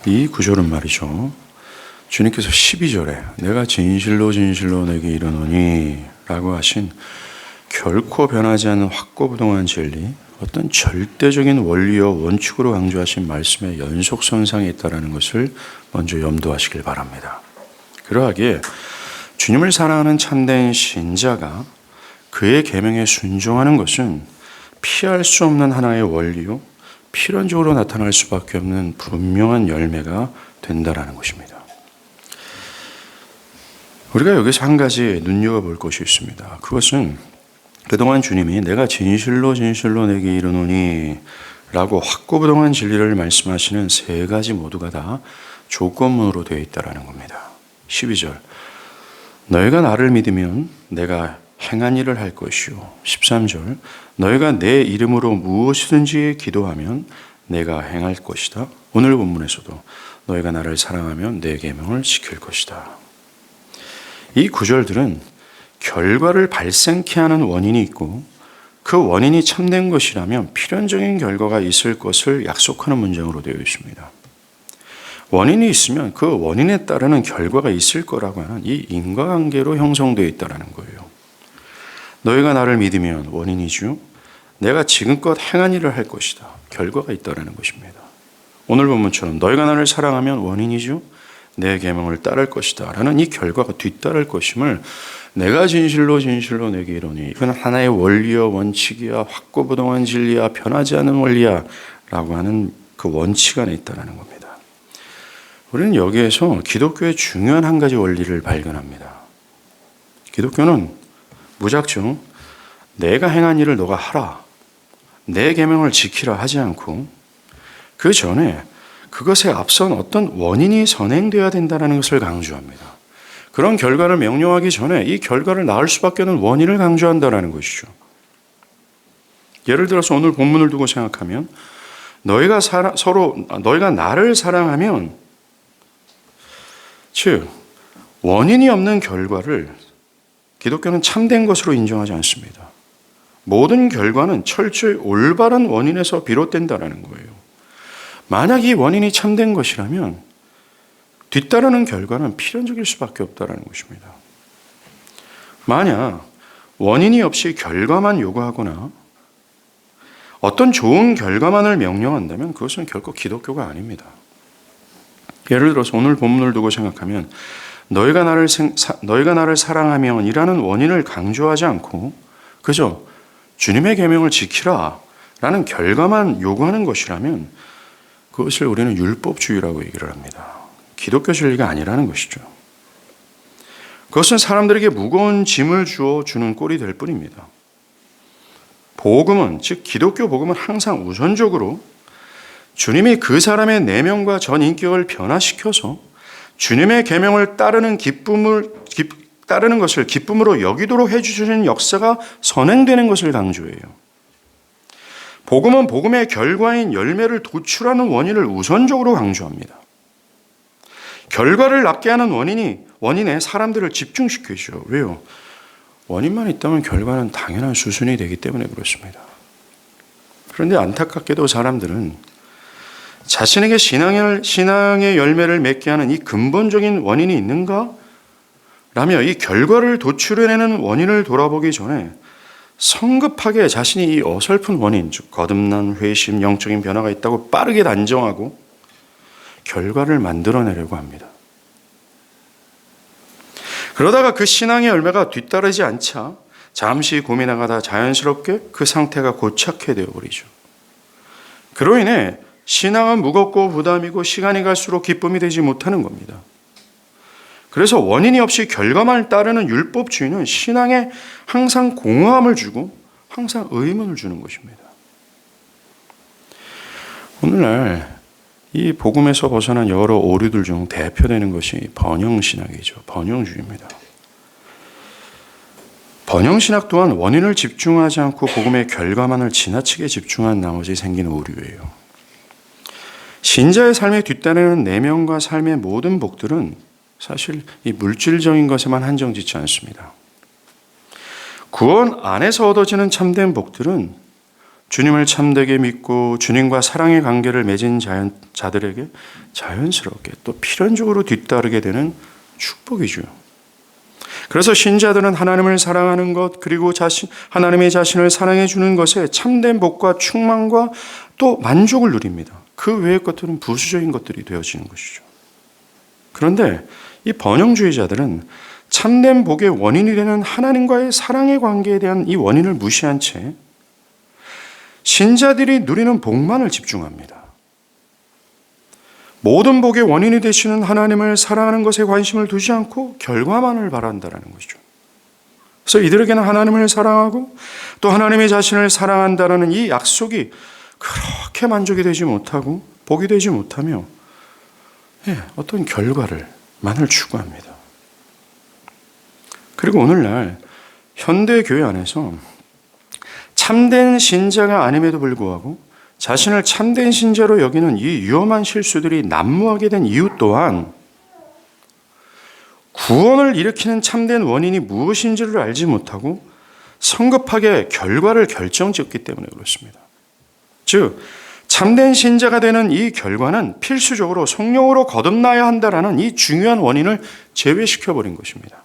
이 구절은 말이죠. 주님께서 12절에 내가 진실로 진실로 내게 이르노니 라고 하신 결코 변하지 않는 확고부동한 진리, 어떤 절대적인 원리와 원칙으로 강조하신 말씀의 연속선상에 있다는 것을 먼저 염두하시길 바랍니다. 그러하기에 주님을 사랑하는 참된 신자가 그의 계명에 순종하는 것은 피할 수 없는 하나의 원리요, 필연적으로 나타날 수밖에 없는 분명한 열매가 된다라는 것입니다. 우리가 여기서 한 가지 눈여겨볼 것이 있습니다. 그것은 그동안 주님이 내가 진실로 진실로 내게 이르노니 라고 확고부동한 진리를 말씀하시는 세 가지 모두가 다 조건문으로 되어 있다는 겁니다. 12절 너희가 나를 믿으면 내가 행한 일을 할 것이요. 13절 너희가 내 이름으로 무엇이든지 기도하면 내가 행할 것이다. 오늘 본문에서도 너희가 나를 사랑하면 내 계명을 지킬 것이다. 이 구절들은 결과를 발생케 하는 원인이 있고 그 원인이 참된 것이라면 필연적인 결과가 있을 것을 약속하는 문장으로 되어 있습니다. 원인이 있으면 그 원인에 따르는 결과가 있을 거라고 하는 이 인과관계로 형성되어 있다는 거예요. 너희가 나를 믿으면 원인이죠. 내가 지금껏 행한 일을 할 것이다. 결과가 있다는 것입니다. 오늘 본문처럼 너희가 나를 사랑하면 원인이죠. 내 계명을 따를 것이다 라는 이 결과가 뒤따를 것임을 내가 진실로 진실로 내게 이르노니 이건 하나의 원리와 원칙이야, 확고부동한 진리야, 변하지 않는 원리야 라고 하는 그 원칙 안에 있다는 겁니다. 우리는 여기에서 기독교의 중요한 한 가지 원리를 발견합니다. 기독교는 무작정 내가 행한 일을 너가 하라, 내 계명을 지키라 하지 않고 그 전에 그것에 앞선 어떤 원인이 선행되어야 된다는 것을 강조합니다. 그런 결과를 명령하기 전에 이 결과를 낳을 수밖에 없는 원인을 강조한다는 것이죠. 예를 들어서 오늘 본문을 두고 생각하면 너희가 나를 사랑하면, 즉 원인이 없는 결과를 기독교는 참된 것으로 인정하지 않습니다. 모든 결과는 철저히 올바른 원인에서 비롯된다는 거예요. 만약 이 원인이 참된 것이라면 뒤따르는 결과는 필연적일 수밖에 없다는 것입니다. 만약 원인이 없이 결과만 요구하거나 어떤 좋은 결과만을 명령한다면 그것은 결코 기독교가 아닙니다. 예를 들어서 오늘 본문을 두고 생각하면 너희가 나를 사랑하면 이라는 원인을 강조하지 않고 그저 주님의 계명을 지키라 라는 결과만 요구하는 것이라면 그것을 우리는 율법주의라고 얘기를 합니다. 기독교 진리가 아니라는 것이죠. 그것은 사람들에게 무거운 짐을 주는 꼴이 될 뿐입니다. 복음은, 즉 기독교 복음은 항상 우선적으로 주님이 그 사람의 내면과 전 인격을 변화시켜서 주님의 계명을 따르는 것을 기쁨으로 여기도록 해주시는 역사가 선행되는 것을 강조해요. 복음은 복음의 결과인 열매를 도출하는 원인을 우선적으로 강조합니다. 결과를 낳게 하는 원인에 사람들을 집중시키죠. 왜요? 원인만 있다면 결과는 당연한 수순이 되기 때문에 그렇습니다. 그런데 안타깝게도 사람들은 자신에게 신앙의 열매를 맺게 하는 이 근본적인 원인이 있는가? 라며 이 결과를 도출해내는 원인을 돌아보기 전에 성급하게 자신이 이 어설픈 원인, 즉 거듭난 회심, 영적인 변화가 있다고 빠르게 단정하고 결과를 만들어내려고 합니다. 그러다가 그 신앙의 열매가 뒤따르지 않자 잠시 고민하다가 자연스럽게 그 상태가 고착해 되어버리죠. 그로 인해 신앙은 무겁고 부담이고 시간이 갈수록 기쁨이 되지 못하는 겁니다. 그래서 원인이 없이 결과만 따르는 율법주의는 신앙에 항상 공허함을 주고 항상 의문을 주는 것입니다. 오늘날 이 복음에서 벗어난 여러 오류들 중 대표되는 것이 번영신학이죠. 번영주의입니다. 번영신학 또한 원인을 집중하지 않고 복음의 결과만을 지나치게 집중한 나머지 생긴 오류예요. 신자의 삶에 뒤따르는 내면과 삶의 모든 복들은 사실 이 물질적인 것에만 한정짓지 않습니다. 구원 안에서 얻어지는 참된 복들은 주님을 참되게 믿고 주님과 사랑의 관계를 맺은 자들에게 자연스럽게 또 필연적으로 뒤따르게 되는 축복이죠. 그래서 신자들은 하나님을 사랑하는 것, 그리고 하나님의 자신을 사랑해 주는 것에 참된 복과 충만과 또 만족을 누립니다. 그 외의 것들은 부수적인 것들이 되어지는 것이죠. 그런데 이 번영주의자들은 참된 복의 원인이 되는 하나님과의 사랑의 관계에 대한 이 원인을 무시한 채 신자들이 누리는 복만을 집중합니다. 모든 복의 원인이 되시는 하나님을 사랑하는 것에 관심을 두지 않고 결과만을 바란다는 것이죠. 그래서 이들에게는 하나님을 사랑하고 또 하나님의 자신을 사랑한다는 이 약속이 그렇게 만족이 되지 못하고 복이 되지 못하며 어떤 결과만을 추구합니다. 그리고 오늘날 현대 교회 안에서 참된 신자가 아님에도 불구하고 자신을 참된 신자로 여기는 이 위험한 실수들이 난무하게 된 이유 또한 구원을 일으키는 참된 원인이 무엇인지를 알지 못하고 성급하게 결과를 결정짓기 때문에 그렇습니다. 즉, 참된 신자가 되는 이 결과는 필수적으로 성령으로 거듭나야 한다라는 이 중요한 원인을 제외시켜버린 것입니다.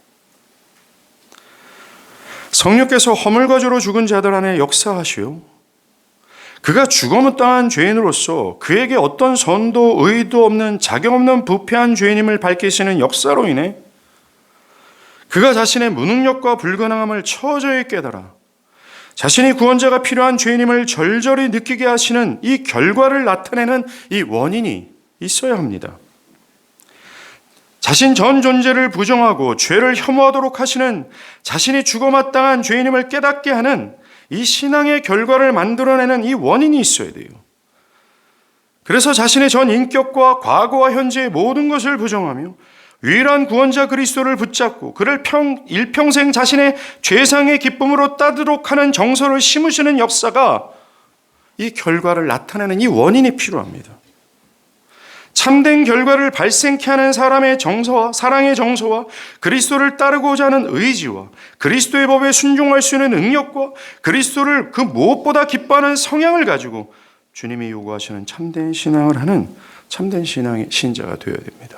성령께서 허물과주로 죽은 자들 안에 역사하시오. 그가 죽음을 당한 죄인으로서 그에게 어떤 선도 의도 없는 자격 없는 부패한 죄인임을 밝히시는 역사로 인해 그가 자신의 무능력과 불가능함을 처저히 깨달아 자신이 구원자가 필요한 죄인임을 절절히 느끼게 하시는 이 결과를 나타내는 이 원인이 있어야 합니다. 자신 전 존재를 부정하고 죄를 혐오하도록 하시는 자신이 죽어마땅한 죄인임을 깨닫게 하는 이 신앙의 결과를 만들어내는 이 원인이 있어야 돼요. 그래서 자신의 전 인격과 과거와 현재의 모든 것을 부정하며 유일한 구원자 그리스도를 붙잡고 그를 일평생 자신의 죄상의 기쁨으로 따르도록 하는 정서를 심으시는 역사가 이 결과를 나타내는 이 원인이 필요합니다. 참된 결과를 발생케 하는 사람의 정서와 사랑의 정서와 그리스도를 따르고자 하는 의지와 그리스도의 법에 순종할 수 있는 능력과 그리스도를 그 무엇보다 기뻐하는 성향을 가지고 주님이 요구하시는 참된 신앙을 하는 참된 신앙의 신자가 되어야 됩니다.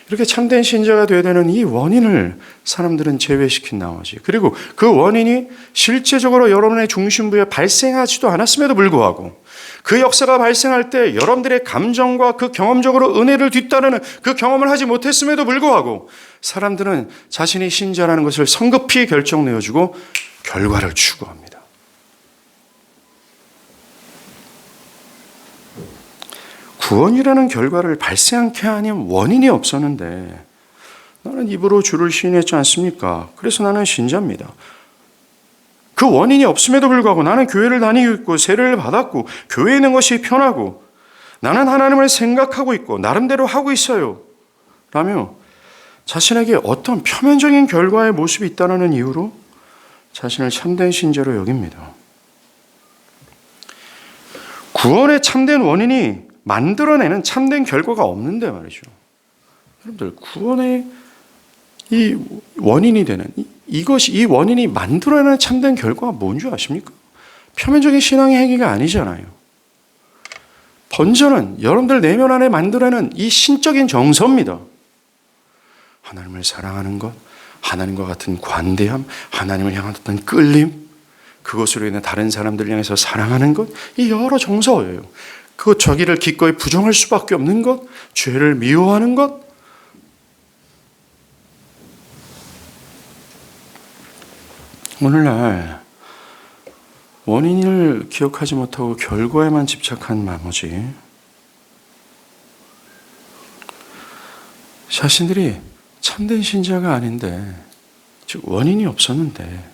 이렇게 참된 신자가 되어야 되는 이 원인을 사람들은 제외시킨 나머지, 그리고 그 원인이 실제적으로 여러분의 중심부에 발생하지도 않았음에도 불구하고 그 역사가 발생할 때 여러분들의 감정과 그 경험적으로 은혜를 뒤따르는 그 경험을 하지 못했음에도 불구하고 사람들은 자신이 신자라는 것을 성급히 결정 내어주고 결과를 추구합니다. 구원이라는 결과를 발생케 하는 원인이 없었는데 나는 입으로 주를 시인했지 않습니까? 그래서 나는 신자입니다. 그 원인이 없음에도 불구하고 나는 교회를 다니고 있고 세례를 받았고 교회에 있는 것이 편하고 나는 하나님을 생각하고 있고 나름대로 하고 있어요 라며 자신에게 어떤 표면적인 결과의 모습이 있다는 이유로 자신을 참된 신자로 여깁니다. 구원의 참된 원인이 만들어내는 참된 결과가 없는데 말이죠. 여러분들, 구원의 이 원인이 되는 이 원인이 만들어내는 참된 결과가 뭔지 아십니까? 표면적인 신앙의 행위가 아니잖아요. 번전은 여러분들 내면 안에 만들어내는 이 신적인 정서입니다. 하나님을 사랑하는 것, 하나님과 같은 관대함, 하나님을 향한 어떤 끌림, 그것으로 인해 다른 사람들 향해서 사랑하는 것, 이 여러 정서예요. 그 자기를 기꺼이 부정할 수밖에 없는 것, 죄를 미워하는 것. 오늘날 원인을 기억하지 못하고 결과에만 집착한 나머지 자신들이 참된 신자가 아닌데, 즉 원인이 없었는데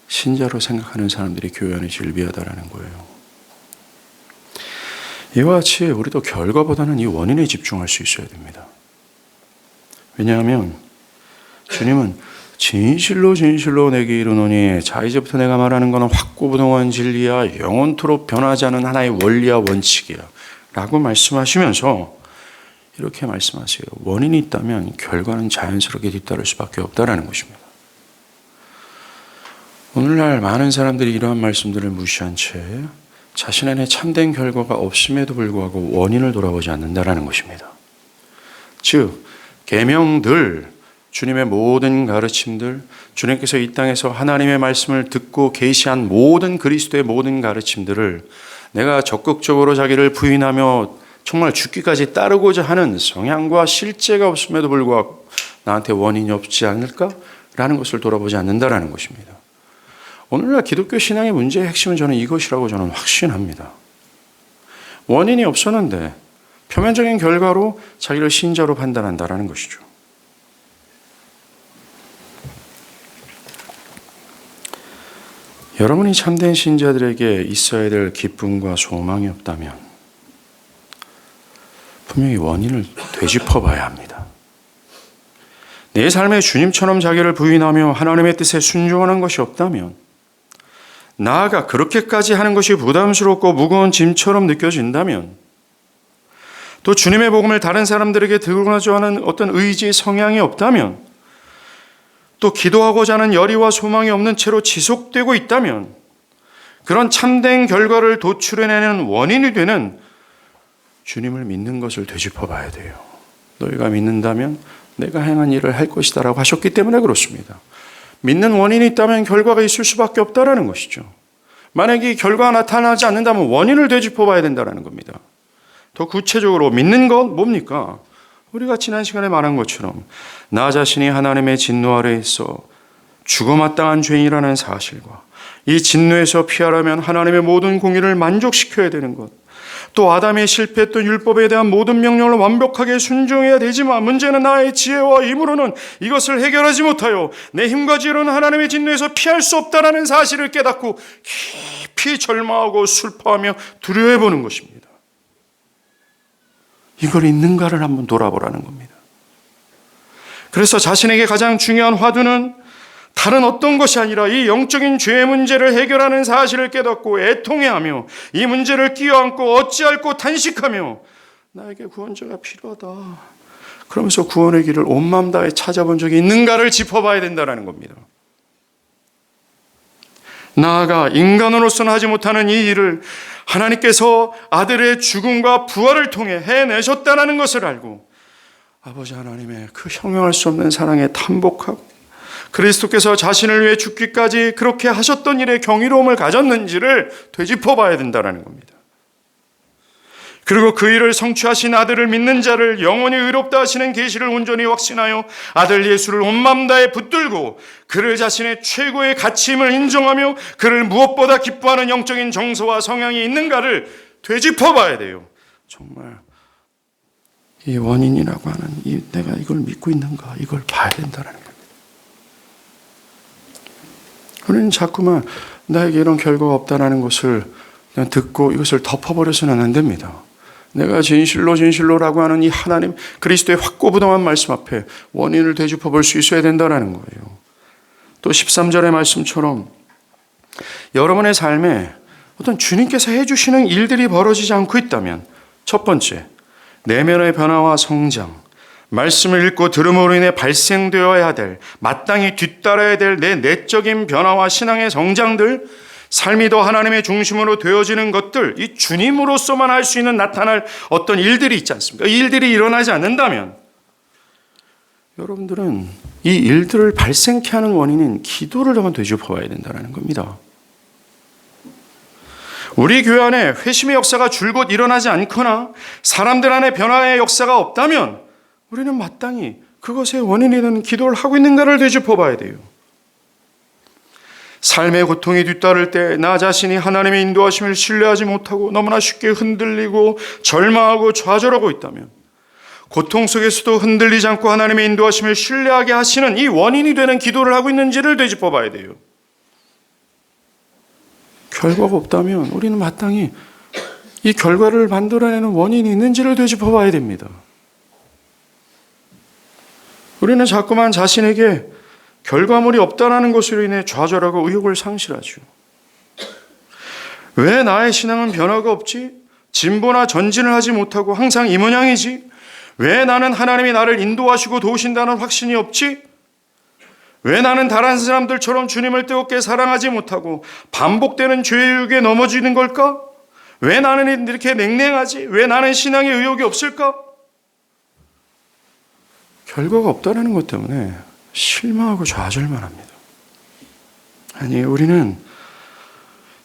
신자로 생각하는 사람들이 교회 안에 질비하다라는 거예요. 이와 같이 우리도 결과보다는 이 원인에 집중할 수 있어야 됩니다. 왜냐하면 주님은 진실로 내게 이르노니, 자 이제부터 내가 말하는 것은 확고부동한 진리야 영원토록 변하지 않은 하나의 원리야 원칙이야 라고 말씀하시면서 이렇게 말씀하세요. 원인이 있다면 결과는 자연스럽게 뒤따를 수밖에 없다라는 것입니다. 오늘날 많은 사람들이 이러한 말씀들을 무시한 채 자신 안에 참된 결과가 없음에도 불구하고 원인을 돌아보지 않는다라는 것입니다. 즉, 계명들, 주님의 모든 가르침들, 주님께서 이 땅에서 하나님의 말씀을 듣고 계시한 모든 그리스도의 모든 가르침들을 내가 적극적으로 자기를 부인하며 정말 죽기까지 따르고자 하는 성향과 실제가 없음에도 불구하고 나한테 원인이 없지 않을까라는 것을 돌아보지 않는다라는 것입니다. 오늘날 기독교 신앙의 문제의 핵심은 저는 이것이라고 저는 확신합니다. 원인이 없었는데 표면적인 결과로 자기를 신자로 판단한다라는 것이죠. 여러분이 참된 신자들에게 있어야 될 기쁨과 소망이 없다면 분명히 원인을 되짚어 봐야 합니다. 내 삶에 주님처럼 자기를 부인하며 하나님의 뜻에 순종하는 것이 없다면, 나아가 그렇게까지 하는 것이 부담스럽고 무거운 짐처럼 느껴진다면, 또 주님의 복음을 다른 사람들에게 들고나자 하는 어떤 의지, 성향이 없다면, 또 기도하고자 하는 열의와 소망이 없는 채로 지속되고 있다면, 그런 참된 결과를 도출해내는 원인이 되는 주님을 믿는 것을 되짚어 봐야 돼요. 너희가 믿는다면 내가 행한 일을 할 것이다 라고 하셨기 때문에 그렇습니다. 믿는 원인이 있다면 결과가 있을 수밖에 없다라는 것이죠. 만약에 이 결과가 나타나지 않는다면 원인을 되짚어 봐야 된다는 겁니다. 더 구체적으로 믿는 건 뭡니까? 우리가 지난 시간에 말한 것처럼 나 자신이 하나님의 진노 아래에 있어 죽어마땅한 죄인이라는 사실과 이 진노에서 피하려면 하나님의 모든 공의를 만족시켜야 되는 것, 또 아담이 실패했던 율법에 대한 모든 명령을 완벽하게 순종해야 되지만 문제는 나의 지혜와 힘으로는 이것을 해결하지 못하여 내 힘과 지혜로는 하나님의 진노에서 피할 수 없다는 사실을 깨닫고 깊이 절망하고 슬퍼하며 두려워해보는 것입니다. 이걸 있는가를 한번 돌아보라는 겁니다. 그래서 자신에게 가장 중요한 화두는 다른 어떤 것이 아니라 이 영적인 죄의 문제를 해결하는 사실을 깨닫고 애통해하며 이 문제를 끼어안고 어찌할꼬 탄식하며 나에게 구원자가 필요하다, 그러면서 구원의 길을 온 마음 다해 찾아본 적이 있는가를 짚어봐야 된다는 겁니다. 나아가 인간으로서는 하지 못하는 이 일을 하나님께서 아들의 죽음과 부활을 통해 해내셨다는 것을 알고 아버지 하나님의 그 형용할 수 없는 사랑에 탐복하고 그리스도께서 자신을 위해 죽기까지 그렇게 하셨던 일에 경이로움을 가졌는지를 되짚어 봐야 된다는 겁니다. 그리고 그 일을 성취하신 아들을 믿는 자를 영원히 의롭다 하시는 계시를 온전히 확신하여 아들 예수를 온 마음 다해 붙들고 그를 자신의 최고의 가치임을 인정하며 그를 무엇보다 기뻐하는 영적인 정서와 성향이 있는가를 되짚어 봐야 돼요. 정말 이 원인이라고 하는 내가 이걸 믿고 있는가, 이걸 봐야 된다는 거예요. 우리는 자꾸만 나에게 이런 결과가 없다는 것을 그냥 듣고 이것을 덮어버려서는 안 됩니다. 내가 진실로라고 하는 이 하나님 그리스도의 확고부동한 말씀 앞에 원인을 되짚어 볼 수 있어야 된다는 거예요. 또 13절의 말씀처럼 여러분의 삶에 어떤 주님께서 해주시는 일들이 벌어지지 않고 있다면, 첫 번째, 내면의 변화와 성장, 말씀을 읽고 들음으로 인해 발생되어야 될, 마땅히 뒤따라야 될 내 내적인 변화와 신앙의 성장들, 삶이 더 하나님의 중심으로 되어지는 것들, 이 주님으로서만 할 수 있는 나타날 어떤 일들이 있지 않습니까? 이 일들이 일어나지 않는다면 여러분들은 이 일들을 발생케 하는 원인인 기도를 한번 되짚어 봐야 된다는 겁니다. 우리 교회 안에 회심의 역사가 줄곧 일어나지 않거나 사람들 안에 변화의 역사가 없다면 우리는 마땅히 그것의 원인이 되는 기도를 하고 있는가를 되짚어 봐야 돼요. 삶의 고통이 뒤따를 때 나 자신이 하나님의 인도하심을 신뢰하지 못하고 너무나 쉽게 흔들리고 절망하고 좌절하고 있다면, 고통 속에서도 흔들리지 않고 하나님의 인도하심을 신뢰하게 하시는 이 원인이 되는 기도를 하고 있는지를 되짚어 봐야 돼요. 결과가 없다면 우리는 마땅히 이 결과를 만들어내는 원인이 있는지를 되짚어 봐야 됩니다. 우리는 자꾸만 자신에게 결과물이 없다는 것으로 인해 좌절하고 의욕을 상실하죠. 왜 나의 신앙은 변화가 없지? 진보나 전진을 하지 못하고 항상 이 모양이지? 왜 나는 하나님이 나를 인도하시고 도우신다는 확신이 없지? 왜 나는 다른 사람들처럼 주님을 뜨겁게 사랑하지 못하고 반복되는 죄의 유혹에 넘어지는 걸까? 왜 나는 이렇게 냉랭하지? 왜 나는 신앙에 의욕이 없을까? 결과가 없다는 것 때문에 실망하고 좌절만 합니다. 아니, 우리는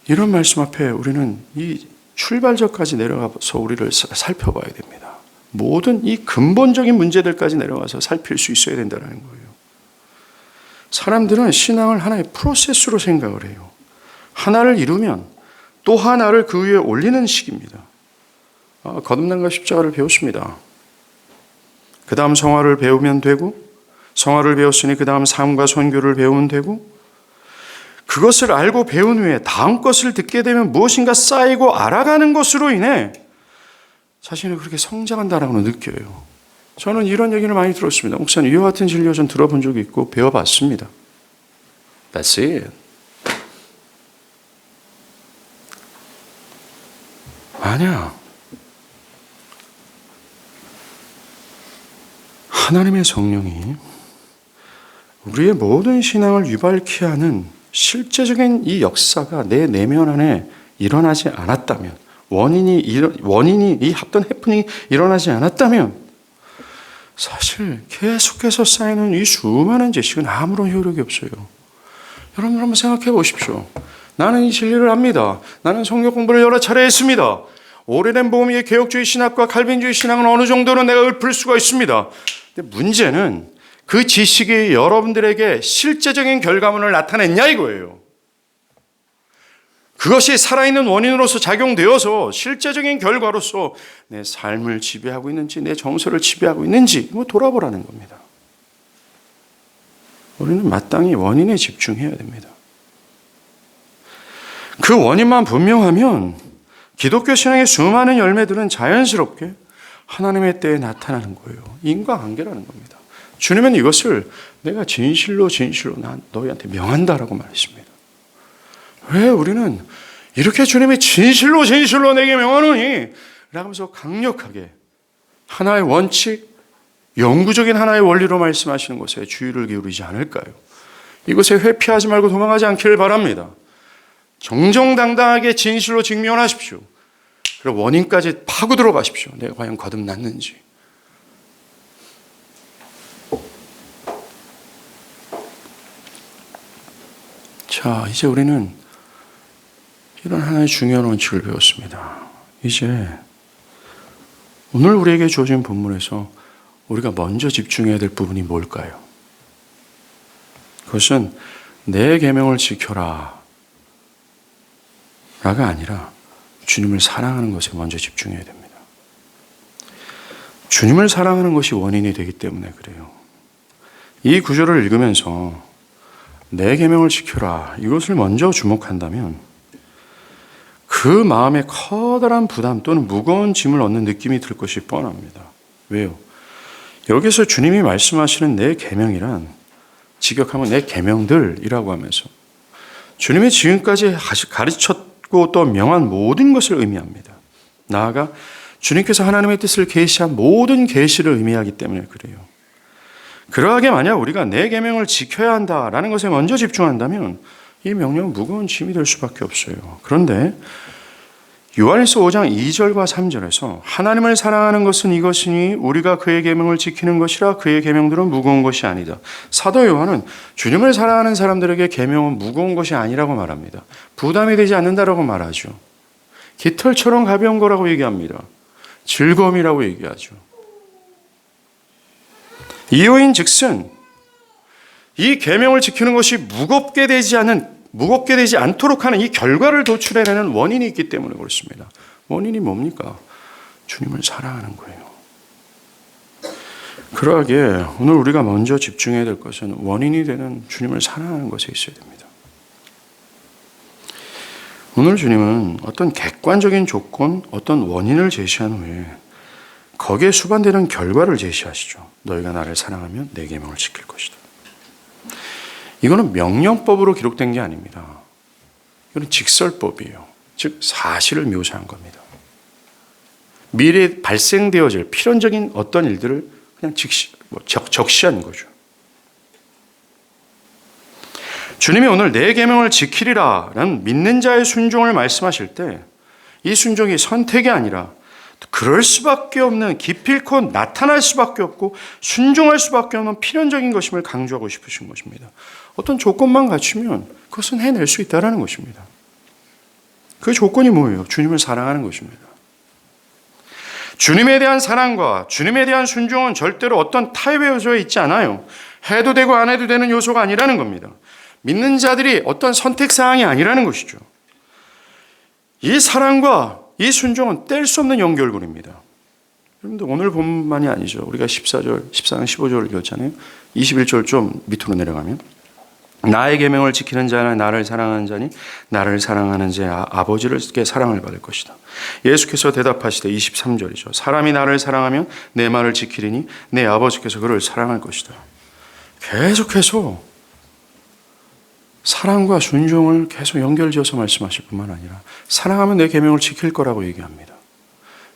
이런 말씀 앞에 우리는 이 출발점까지 내려가서 우리를 살펴봐야 됩니다. 모든 이 근본적인 문제들까지 내려가서 살필 수 있어야 된다는 거예요. 사람들은 신앙을 하나의 프로세스로 생각을 해요. 하나를 이루면 또 하나를 그 위에 올리는 식입니다. 거듭남과 십자가를 배웠습니다. 그 다음 성화를 배우면 되고, 성화를 배웠으니 그 다음 삶과 선교를 배우면 되고, 그것을 알고 배운 후에 다음 것을 듣게 되면 무엇인가 쌓이고 알아가는 것으로 인해 자신을 그렇게 성장한다라고 느껴요. 저는 이런 얘기를 많이 들었습니다. 목사님, 이와 같은 진료 전 들어본 적이 있고 배워봤습니다. That's it. 아니야. 하나님의 성령이 우리의 모든 신앙을 유발케 하는 실제적인 이 역사가 내 내면 안에 일어나지 않았다면, 원인이 이 합던 해프닝이 일어나지 않았다면 사실 계속해서 쌓이는 이 수많은 지식은 아무런 효력이 없어요. 여러분 한번 생각해 보십시오. 나는 이 진리를 압니다. 나는 성경 공부를 여러 차례 했습니다. 오래된 복음의 개혁주의 신학과 칼빈주의 신학은 어느 정도는 내가 읊을 수가 있습니다. 근데 문제는 그 지식이 여러분들에게 실제적인 결과물을 나타냈냐 이거예요. 그것이 살아있는 원인으로서 작용되어서 실제적인 결과로서 내 삶을 지배하고 있는지, 내 정서를 지배하고 있는지 돌아보라는 겁니다. 우리는 마땅히 원인에 집중해야 됩니다. 그 원인만 분명하면 기독교 신앙의 수많은 열매들은 자연스럽게 하나님의 때에 나타나는 거예요. 인과관계라는 겁니다. 주님은 이것을 내가 진실로 난 너희한테 명한다라고 말했습니다. 왜 우리는 이렇게 주님이 진실로 내게 명하노니 라면서 강력하게 하나의 원칙, 영구적인 하나의 원리로 말씀하시는 것에 주의를 기울이지 않을까요? 이것에 회피하지 말고 도망가지 않기를 바랍니다. 정정당당하게 진실로 직면하십시오. 그리고 원인까지 파고 들어가십시오. 내가 과연 거듭났는지. 자, 이제 우리는 이런 하나의 중요한 원칙을 배웠습니다. 이제 오늘 우리에게 주어진 본문에서 우리가 먼저 집중해야 될 부분이 뭘까요? 그것은 내 계명을 지켜라 라가 아니라 주님을 사랑하는 것에 먼저 집중해야 됩니다. 주님을 사랑하는 것이 원인이 되기 때문에 그래요. 이 구절을 읽으면서 내 계명을 지켜라 이것을 먼저 주목한다면 그 마음에 커다란 부담 또는 무거운 짐을 얻는 느낌이 들 것이 뻔합니다. 왜요? 여기서 주님이 말씀하시는 내 계명이란 직역하면 내 계명들이라고 하면서 주님이 지금까지 가르쳤고 또 명한 모든 것을 의미합니다. 나아가 주님께서 하나님의 뜻을 계시한 모든 계시를 의미하기 때문에 그래요. 그러하게 만약 우리가 내 계명을 지켜야 한다라는 것에 먼저 집중한다면 이 명령은 무거운 짐이 될 수밖에 없어요. 그런데 요한일서 5장 2절과 3절에서 하나님을 사랑하는 것은 이것이니 우리가 그의 계명을 지키는 것이라 그의 계명들은 무거운 것이 아니다. 사도 요한은 주님을 사랑하는 사람들에게 계명은 무거운 것이 아니라고 말합니다. 부담이 되지 않는다라고 말하죠. 깃털처럼 가벼운 거라고 얘기합니다. 즐거움이라고 얘기하죠. 이유인 즉슨 이 계명을 지키는 것이 무겁게 되지 않도록 하는 이 결과를 도출해내는 원인이 있기 때문에 그렇습니다. 원인이 뭡니까? 주님을 사랑하는 거예요. 그러하기에 오늘 우리가 먼저 집중해야 될 것은 원인이 되는 주님을 사랑하는 것에 있어야 됩니다. 오늘 주님은 어떤 객관적인 조건, 어떤 원인을 제시한 후에 거기에 수반되는 결과를 제시하시죠. 너희가 나를 사랑하면 내 계명을 지킬 것이다. 이거는 명령법으로 기록된 게 아닙니다. 이건 직설법이에요. 즉 사실을 묘사한 겁니다. 미래에 발생되어질 필연적인 어떤 일들을 그냥 적시한 거죠. 주님이 오늘 내 계명을 지키리라는 믿는 자의 순종을 말씀하실 때 이 순종이 선택이 아니라 그럴 수밖에 없는, 기필코 나타날 수밖에 없고 순종할 수밖에 없는 필연적인 것임을 강조하고 싶으신 것입니다. 어떤 조건만 갖추면 그것은 해낼 수 있다는 것입니다. 그 조건이 뭐예요? 주님을 사랑하는 것입니다. 주님에 대한 사랑과 주님에 대한 순종은 절대로 어떤 타협의 요소에 있지 않아요. 해도 되고 안 해도 되는 요소가 아니라는 겁니다. 믿는 자들이 어떤 선택사항이 아니라는 것이죠. 이 사랑과 이 순종은 뗄 수 없는 연결고리입니다. 여러분들 오늘 본문만이 아니죠. 우리가 14절, 14장 15절을 읽었잖아요. 21절 좀 밑으로 내려가면 나의 계명을 지키는 자는 나를 사랑하는 자니 나를 사랑하는 자 아버지께 사랑을 받을 것이다. 예수께서 대답하시되 23절이죠. 사람이 나를 사랑하면 내 말을 지키리니 내 아버지께서 그를 사랑할 것이다. 계속해서 사랑과 순종을 계속 연결지어서 말씀하실 뿐만 아니라 사랑하면 내 계명을 지킬 거라고 얘기합니다.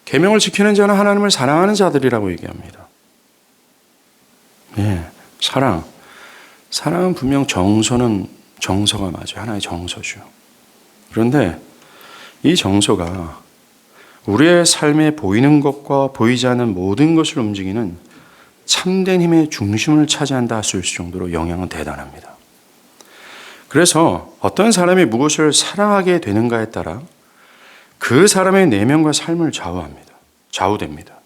계명을 지키는 자는 하나님을 사랑하는 자들이라고 얘기합니다. 네, 사랑은 분명 정서가 맞아요. 하나의 정서죠. 그런데 이 정서가 우리의 삶에 보이는 것과 보이지 않는 모든 것을 움직이는 참된 힘의 중심을 차지한다 할 수 있을 정도로 영향은 대단합니다. 그래서 어떤 사람이 무엇을 사랑하게 되는가에 따라 그 사람의 내면과 삶을 좌우됩니다.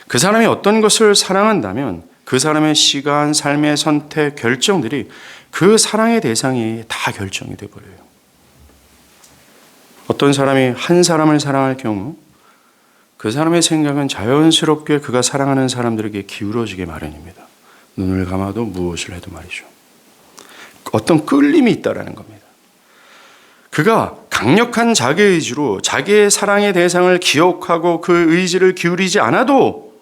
그 사람이 어떤 것을 사랑한다면 그 사람의 시간, 삶의 선택, 결정들이 그 사랑의 대상이 다 결정이 되어버려요. 어떤 사람이 한 사람을 사랑할 경우 그 사람의 생각은 자연스럽게 그가 사랑하는 사람들에게 기울어지게 마련입니다. 눈을 감아도 무엇을 해도 말이죠. 어떤 끌림이 있다라는 겁니다. 그가 강력한 자기의지로 자기의 사랑의 대상을 기억하고 그 의지를 기울이지 않아도,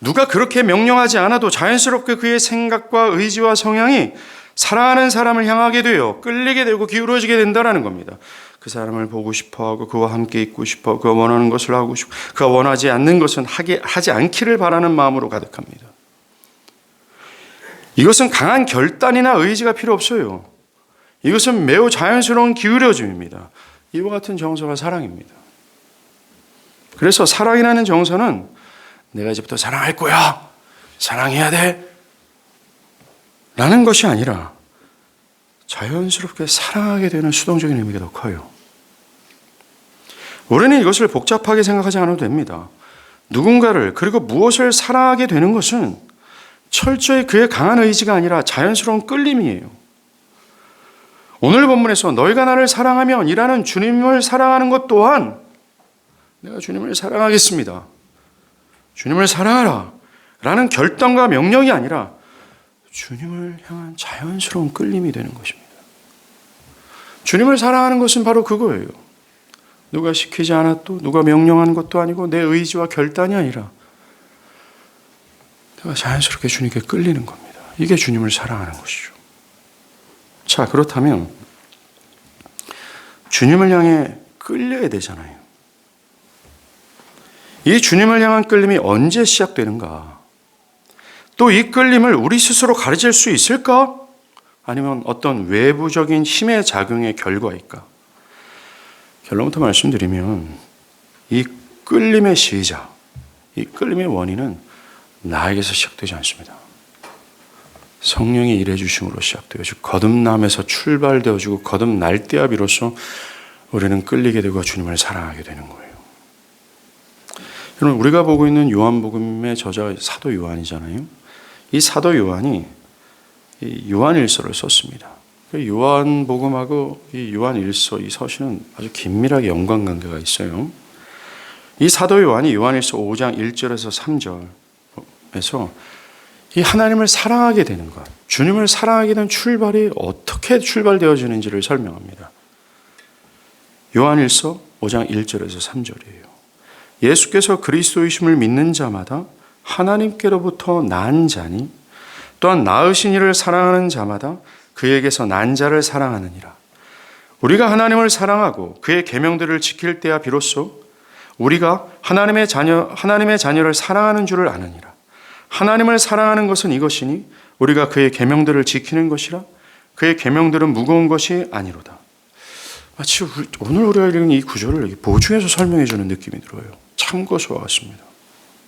누가 그렇게 명령하지 않아도 자연스럽게 그의 생각과 의지와 성향이 사랑하는 사람을 향하게 되어 끌리게 되고 기울어지게 된다는 겁니다. 그 사람을 보고 싶어하고 그와 함께 있고 싶어, 그가 원하는 것을 하고 싶어, 그가 원하지 않는 것은 하지 않기를 바라는 마음으로 가득합니다. 이것은 강한 결단이나 의지가 필요 없어요. 이것은 매우 자연스러운 기울여짐입니다. 이와 같은 정서가 사랑입니다. 그래서 사랑이라는 정서는 내가 이제부터 사랑할 거야, 사랑해야 돼 라는 것이 아니라 자연스럽게 사랑하게 되는 수동적인 의미가 더 커요. 우리는 이것을 복잡하게 생각하지 않아도 됩니다. 누군가를, 그리고 무엇을 사랑하게 되는 것은 철저히 그의 강한 의지가 아니라 자연스러운 끌림이에요. 오늘 본문에서 너희가 나를 사랑하면 이라는 주님을 사랑하는 것 또한 내가 주님을 사랑하겠습니다, 주님을 사랑하라 라는 결단과 명령이 아니라 주님을 향한 자연스러운 끌림이 되는 것입니다. 주님을 사랑하는 것은 바로 그거예요. 누가 시키지 않았도, 누가 명령한 것도 아니고 내 의지와 결단이 아니라 내가 자연스럽게 주님께 끌리는 겁니다. 이게 주님을 사랑하는 것이죠. 자, 그렇다면 주님을 향해 끌려야 되잖아요. 이 주님을 향한 끌림이 언제 시작되는가? 또 이 끌림을 우리 스스로 가르칠 수 있을까? 아니면 어떤 외부적인 힘의 작용의 결과일까? 결론부터 말씀드리면 이 끌림의 시작, 이 끌림의 원인은 나에게서 시작되지 않습니다. 성령이 일해 주심으로 시작되어, 즉 거듭남에서 출발되어지고 거듭날 때야 비로소 우리는 끌리게 되고 주님을 사랑하게 되는 거예요. 여러분, 우리가 보고 있는 요한복음의 저자 사도 요한이잖아요. 이 사도 요한이 이 요한일서를 썼습니다. 요한복음하고 이 요한일서, 이 서신은 아주 긴밀하게 연관관계가 있어요. 이 사도 요한이 요한일서 5장 1절에서 3절에서 이 하나님을 사랑하게 되는 것, 주님을 사랑하게 된 출발이 어떻게 출발되어지는지를 설명합니다. 요한일서 5장 1절에서 3절이에요. 예수께서 그리스도이심을 믿는 자마다 하나님께로부터 난 자니 또한 낳으신 이를 사랑하는 자마다 그에게서 난 자를 사랑하느니라. 우리가 하나님을 사랑하고 그의 계명들을 지킬 때야 비로소 우리가 하나님의 자녀를 사랑하는 줄을 아느니라. 하나님을 사랑하는 것은 이것이니 우리가 그의 계명들을 지키는 것이라. 그의 계명들은 무거운 것이 아니로다. 마치 오늘 우리가 읽은 이 구절을 보충해서 설명해 주는 느낌이 들어요. 참고서와 같습니다.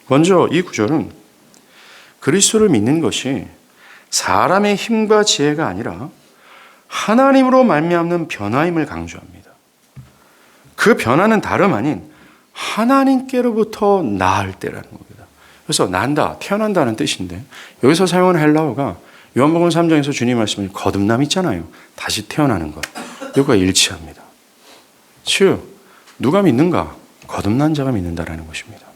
먼저 이 구절은 그리스도를 믿는 것이 사람의 힘과 지혜가 아니라 하나님으로 말미암는 변화임을 강조합니다. 그 변화는 다름 아닌 하나님께로부터 나을 때라는 겁니다. 그래서 난다, 태어난다는 뜻인데 여기서 사용하는 헬라어가 요한복음 3장에서 주님 말씀을 거듭남 있잖아요. 다시 태어나는 것. 이거가 일치합니다. 즉 누가 믿는가? 거듭난 자가 믿는다라는 것입니다.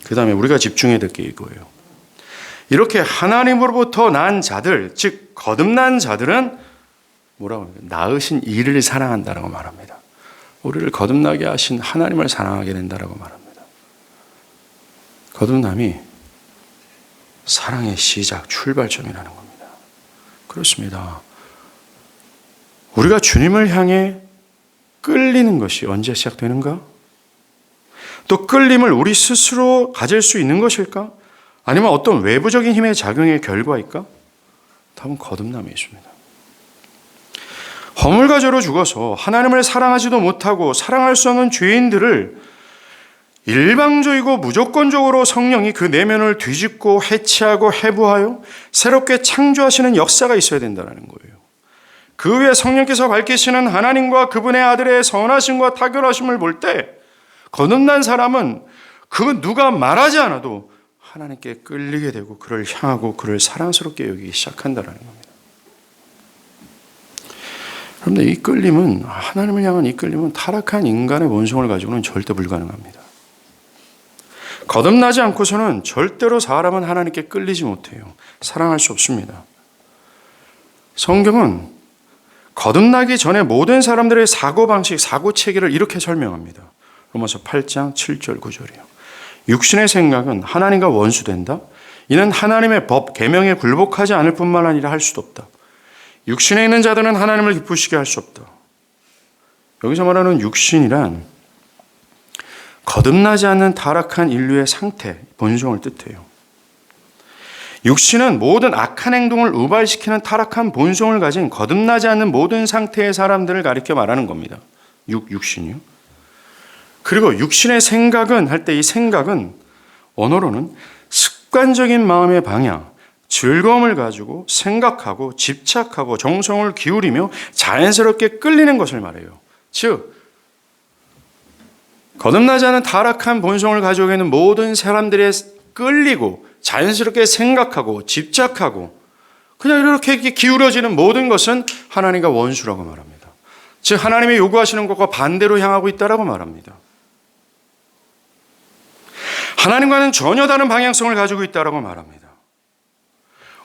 그 다음에 우리가 집중해야 될 게 이거예요. 이렇게 하나님으로부터 난 자들, 즉 거듭난 자들은 뭐라고 합니까? 낳으신 이를 사랑한다라고 말합니다. 우리를 거듭나게 하신 하나님을 사랑하게 된다라고 말합니다. 거듭남이 사랑의 시작, 출발점이라는 겁니다. 그렇습니다. 우리가 주님을 향해 끌리는 것이 언제 시작되는가? 또 끌림을 우리 스스로 가질 수 있는 것일까? 아니면 어떤 외부적인 힘의 작용의 결과일까? 답은 거듭남에 있습니다. 허물과 죄로 죽어서 하나님을 사랑하지도 못하고 사랑할 수 없는 죄인들을 일방적이고 무조건적으로 성령이 그 내면을 뒤집고 해치하고 해부하여 새롭게 창조하시는 역사가 있어야 된다는 거예요. 그 위에 성령께서 밝히시는 하나님과 그분의 아들의 선하심과 탁월하심을 볼 때 거듭난 사람은 그 누가 말하지 않아도 하나님께 끌리게 되고 그를 향하고 그를 사랑스럽게 여기기 시작한다는 겁니다. 그런데 이 끌림은, 하나님을 향한 이 끌림은 타락한 인간의 본성을 가지고는 절대 불가능합니다. 거듭나지 않고서는 절대로 사람은 하나님께 끌리지 못해요. 사랑할 수 없습니다. 성경은 거듭나기 전에 모든 사람들의 사고방식, 사고체계를 이렇게 설명합니다. 로마서 8장 7절 9절이요. 육신의 생각은 하나님과 원수된다. 이는 하나님의 법, 계명에 굴복하지 않을 뿐만 아니라 할 수도 없다. 육신에 있는 자들은 하나님을 기쁘시게 할 수 없다. 여기서 말하는 육신이란 거듭나지 않는 타락한 인류의 상태, 본성을 뜻해요. 육신은 모든 악한 행동을 우발시키는 타락한 본성을 가진 거듭나지 않는 모든 상태의 사람들을 가리켜 말하는 겁니다. 육신이요. 그리고 육신의 생각은 할 때 이 생각은 언어로는 습관적인 마음의 방향, 즐거움을 가지고 생각하고 집착하고 정성을 기울이며 자연스럽게 끌리는 것을 말해요. 즉 거듭나지 않은 타락한 본성을 가지고 있는 모든 사람들의 끌리고 자연스럽게 생각하고 집착하고 그냥 이렇게 기울어지는 모든 것은 하나님과 원수라고 말합니다. 즉 하나님이 요구하시는 것과 반대로 향하고 있다라고 말합니다. 하나님과는 전혀 다른 방향성을 가지고 있다라고 말합니다.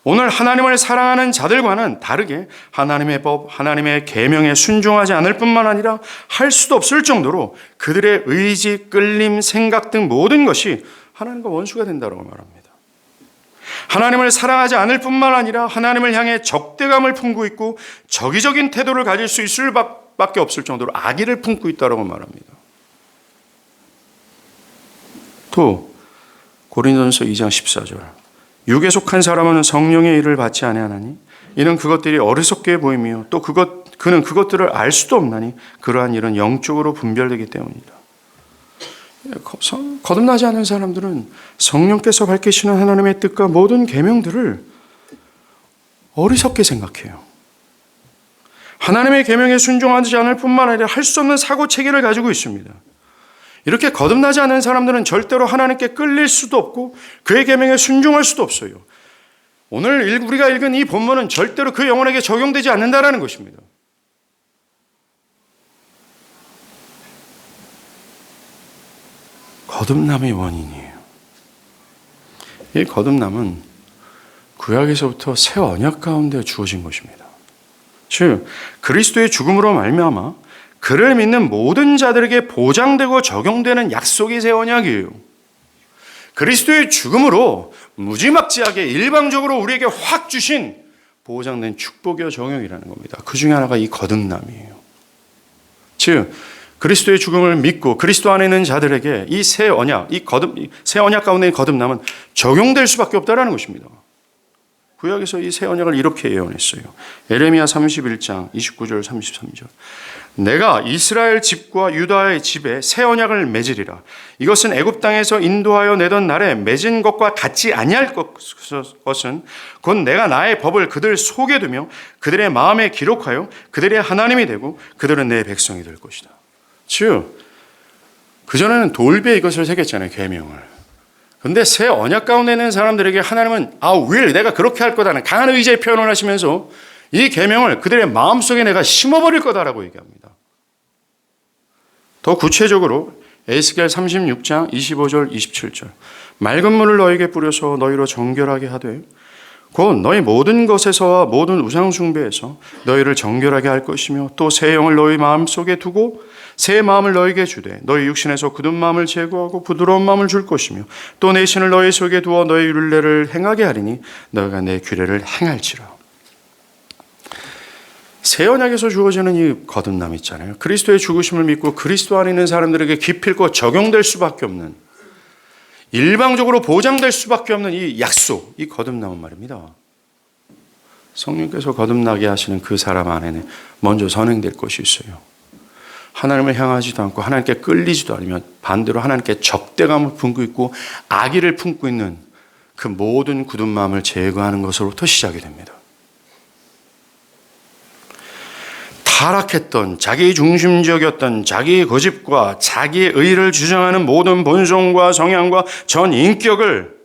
오늘 하나님을 사랑하는 자들과는 다르게 하나님의 법, 하나님의 계명에 순종하지 않을 뿐만 아니라 할 수도 없을 정도로 그들의 의지, 끌림, 생각 등 모든 것이 하나님과 원수가 된다고 말합니다. 하나님을 사랑하지 않을 뿐만 아니라 하나님을 향해 적대감을 품고 있고 적이적인 태도를 가질 수 있을 밖에 없을 정도로 악의를 품고 있다고 말합니다. 또 고린도전서 2장 14절 육에 속한 사람은 성령의 일을 받지 아니하나니 이는 그것들이 어리석게 보이며 또 그는 그것들을 알 수도 없나니 그러한 일은 영적으로 분별되기 때문이다. 거듭나지 않은 사람들은 성령께서 밝히시는 하나님의 뜻과 모든 계명들을 어리석게 생각해요. 하나님의 계명에 순종하지 않을 뿐만 아니라 할 수 없는 사고체계를 가지고 있습니다. 이렇게 거듭나지 않은 사람들은 절대로 하나님께 끌릴 수도 없고 그의 계명에 순종할 수도 없어요. 오늘 우리가 읽은 이 본문은 절대로 그 영혼에게 적용되지 않는다라는 것입니다. 거듭남의 원인이에요. 이 거듭남은 구약에서부터 새 언약 가운데 주어진 것입니다. 즉 그리스도의 죽음으로 말미암아 그를 믿는 모든 자들에게 보장되고 적용되는 약속이 새 언약이에요. 그리스도의 죽음으로 무지막지하게 일방적으로 우리에게 확 주신 보장된 축복의 정형이라는 겁니다. 그 중에 하나가 이 거듭남이에요. 즉 그리스도의 죽음을 믿고 그리스도 안에 있는 자들에게 이 새 언약, 새 언약 가운데 거듭남은 적용될 수밖에 없다는 것입니다. 구약에서 이 새 언약을 이렇게 예언했어요. 에레미야 31장 29절 33절. 내가 이스라엘 집과 유다의 집에 새 언약을 맺으리라. 이것은 애굽 땅에서 인도하여 내던 날에 맺은 것과 같지 아니할 것은 곧 내가 나의 법을 그들 속에 두며 그들의 마음에 기록하여 그들의 하나님이 되고 그들은 내 백성이 될 것이다. 즉 그전에는 돌배에 이것을 새겼잖아요. 계명을. 그런데 새 언약 가운데 있는 사람들에게 하나님은 내가 그렇게 할 거다는 강한 의지의 표현을 하시면서 이 계명을 그들의 마음속에 내가 심어버릴 거다라고 얘기합니다. 더 구체적으로 에스겔 36장 25절 27절 맑은 물을 너에게 뿌려서 너희로 정결하게 하되 곧 너희 모든 것에서와 모든 우상 숭배에서 너희를 정결하게 할 것이며 또 새 영을 너희 마음속에 두고 새 마음을 너희에게 주되 너희 육신에서 굳은 마음을 제거하고 부드러운 마음을 줄 것이며 또 내 신을 너희 속에 두어 너희 율례를 행하게 하리니 너희가 내 규례를 행할지라. 새 언약에서 주어지는 이 거듭남 있잖아요. 그리스도의 죽으심을 믿고 그리스도 안에 있는 사람들에게 기필코 적용될 수밖에 없는, 일방적으로 보장될 수밖에 없는 이 약속, 이 거듭남은 말입니다. 성령께서 거듭나게 하시는 그 사람 안에는 먼저 선행될 것이 있어요. 하나님을 향하지도 않고 하나님께 끌리지도 않으면 반대로 하나님께 적대감을 품고 있고 악의를 품고 있는 그 모든 굳은 마음을 제거하는 것으로부터 시작이 됩니다. 타락했던 자기 중심적이었던 자기의 고집과 자기의 의를 주장하는 모든 본성과 성향과 전 인격을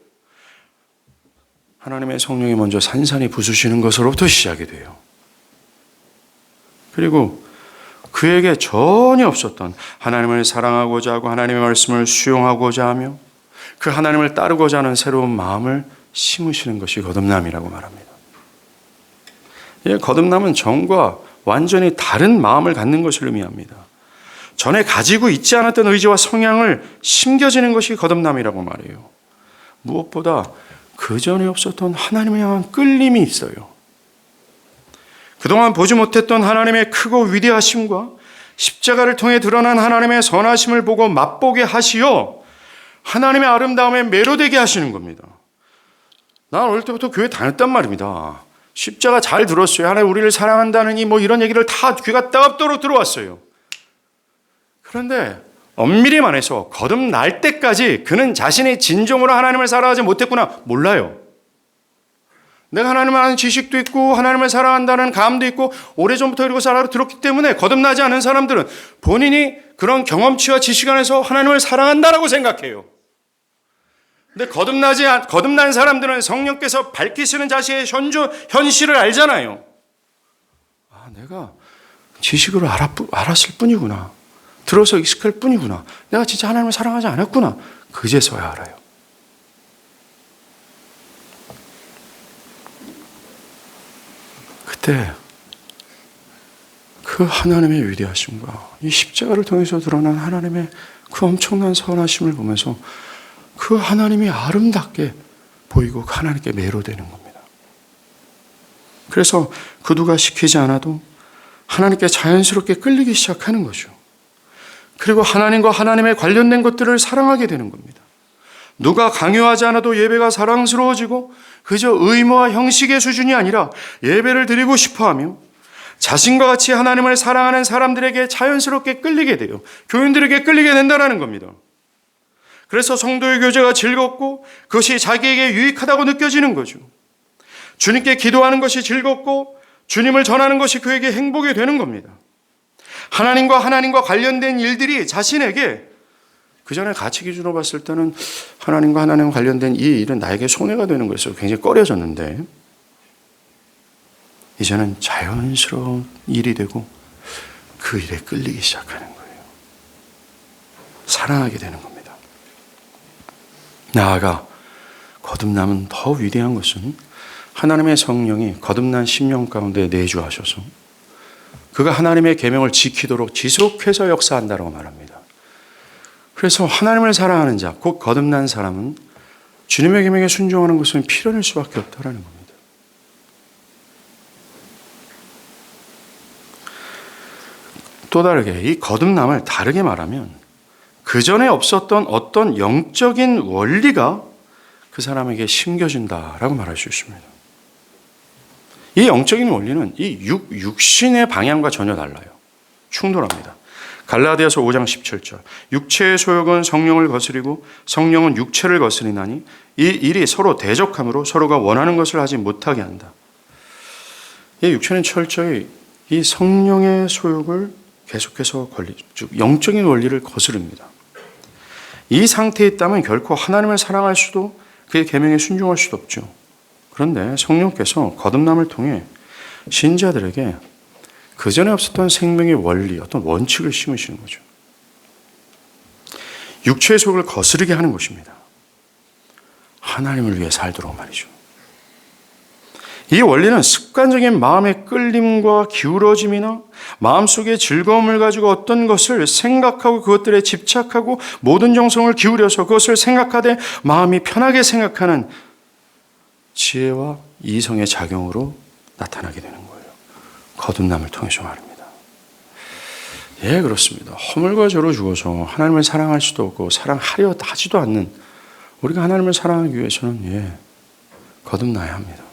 하나님의 성령이 먼저 산산히 부수시는 것으로부터 시작이 돼요. 그리고 그에게 전혀 없었던 하나님을 사랑하고자 하고 하나님의 말씀을 수용하고자 하며 그 하나님을 따르고자 하는 새로운 마음을 심으시는 것이 거듭남이라고 말합니다. 이 거듭남은 전과 완전히 다른 마음을 갖는 것을 의미합니다. 전에 가지고 있지 않았던 의지와 성향을 심겨지는 것이 거듭남이라고 말해요. 무엇보다 그 전에 없었던 하나님을 향한 끌림이 있어요. 그동안 보지 못했던 하나님의 크고 위대하심과 십자가를 통해 드러난 하나님의 선하심을 보고 맛보게 하시어 하나님의 아름다움에 매료되게 하시는 겁니다. 난 어릴 때부터 교회 다녔단 말입니다. 십자가 잘 들었어요. 하나님 우리를 사랑한다느니 이런 얘기를 다 귀가 따갑도록 들어왔어요. 그런데 엄밀히 말해서 거듭날 때까지 그는 자신이 진정으로 하나님을 사랑하지 못했구나 몰라요. 내가 하나님을 아는 지식도 있고 하나님을 사랑한다는 감도 있고 오래전부터 이러고 살아 들었기 때문에 거듭나지 않은 사람들은 본인이 그런 경험치와 지식 안에서 하나님을 사랑한다라고 생각해요. 근데 거듭난 사람들은 성령께서 밝히시는 자신의 현실을 알잖아요. 내가 지식으로 알았을 뿐이구나. 들어서 익숙할 뿐이구나. 내가 진짜 하나님을 사랑하지 않았구나. 그제서야 알아요. 그때 그 하나님의 위대하심과 이 십자가를 통해서 드러난 하나님의 그 엄청난 선하심을 보면서 그 하나님이 아름답게 보이고 하나님께 매료되는 겁니다. 그래서 그 누가 시키지 않아도 하나님께 자연스럽게 끌리기 시작하는 거죠. 그리고 하나님과 하나님에 관련된 것들을 사랑하게 되는 겁니다. 누가 강요하지 않아도 예배가 사랑스러워지고 그저 의무와 형식의 수준이 아니라 예배를 드리고 싶어하며 자신과 같이 하나님을 사랑하는 사람들에게 자연스럽게 끌리게 돼요. 교인들에게 끌리게 된다는 겁니다. 그래서 성도의 교제가 즐겁고 그것이 자기에게 유익하다고 느껴지는 거죠. 주님께 기도하는 것이 즐겁고 주님을 전하는 것이 그에게 행복이 되는 겁니다. 하나님과 관련된 일들이 자신에게 그전에 가치 기준으로 봤을 때는 하나님과 관련된 이 일은 나에게 손해가 되는 거였어요. 굉장히 꺼려졌는데 이제는 자연스러운 일이 되고 그 일에 끌리기 시작하는 거예요. 사랑하게 되는 겁니다. 나아가 거듭남은 더 위대한 것은 하나님의 성령이 거듭난 심령 가운데 내주하셔서 그가 하나님의 계명을 지키도록 지속해서 역사한다고 말합니다. 그래서 하나님을 사랑하는 자, 곧 거듭난 사람은 주님의 계명에 순종하는 것은 필연일 수밖에 없다는 겁니다. 또 다르게 이 거듭남을 다르게 말하면 그 전에 없었던 어떤 영적인 원리가 그 사람에게 심겨진다라고 말할 수 있습니다. 이 영적인 원리는 이 육신의 방향과 전혀 달라요. 충돌합니다. 갈라디아서 5장 17절. 육체의 소욕은 성령을 거스리고 성령은 육체를 거스리나니 이 일이 서로 대적함으로 서로가 원하는 것을 하지 못하게 한다. 이 육체는 철저히 이 성령의 소욕을 계속해서 즉 영적인 원리를 거스릅니다. 이 상태에 있다면 결코 하나님을 사랑할 수도 그의 계명에 순종할 수도 없죠. 그런데 성령께서 거듭남을 통해 신자들에게 그전에 없었던 생명의 원리, 어떤 원칙을 심으시는 거죠. 육체의 속을 거스르게 하는 것입니다. 하나님을 위해 살도록 말이죠. 이 원리는 습관적인 마음의 끌림과 기울어짐이나 마음속의 즐거움을 가지고 어떤 것을 생각하고 그것들에 집착하고 모든 정성을 기울여서 그것을 생각하되 마음이 편하게 생각하는 지혜와 이성의 작용으로 나타나게 되는 거예요. 거듭남을 통해서 말입니다. 예, 그렇습니다. 허물과 죄로 죽어서 하나님을 사랑할 수도 없고 사랑하려 하지도 않는 우리가 하나님을 사랑하기 위해서는 거듭나야 합니다.